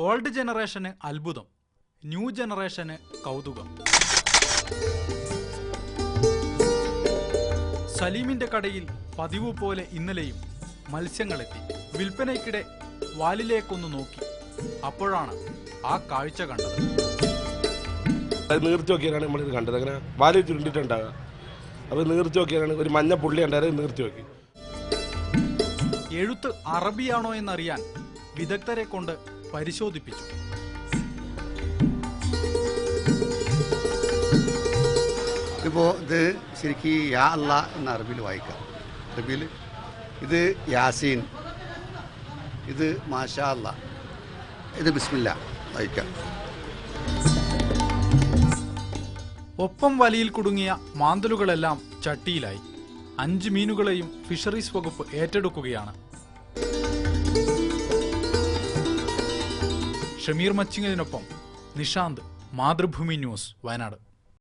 Old ജനറേഷന് അത്ഭുതം, new ജനറേഷന് കൗതുകം. സലീമിന്റെ കടയിൽ പതിവ് പോലെ ഇന്നലെയും മത്സ്യങ്ങളെത്തി. വിൽപ്പനയ്ക്കിടെ വാലിലേക്കൊന്ന് നോക്കി. അപ്പോഴാണ് ആ കാഴ്ച കണ്ടത്. നീർത്തി നോക്കിയാണ് നമ്മളിത് കണ്ടത്. അങ്ങനെ വാല് ചുരുണ്ടിട്ടുണ്ടാകുക. അപ്പോൾ നീർത്തി നോക്കിയാണ് ഒരു മഞ്ഞ പുള്ളി ഉണ്ടായത്. നീർത്തി നോക്കി. എഴുത്ത് അറബിയാണോ എന്നറിയാൻ വിദഗ്ധരെ കൊണ്ട് പരിശോധിപ്പിച്ചു. ഇപ്പോൾ ഇത് ശരിക്കും യാ അല്ലാ എന്ന അറബിയിൽ വായിക്കാം. അറബിയിൽ ഇത് യാസീൻ, ഇത് മാഷാ അല്ലാ, ഇത് ബിസ്മില്ല വായിക്കാം. ഒപ്പം വലയിൽ കുടുങ്ങിയ മാന്തലുകളെല്ലാം ചട്ടിയിലായി. 5 മീനുകളെയും ഫിഷറീസ് വകുപ്പ് ഏറ്റെടുക്കുകയാണ്. ഷമീർ മച്ചിങ്ങലിനൊപ്പം നിഷാന്ത്, മാതൃഭൂമി ന്യൂസ്, വയനാട്.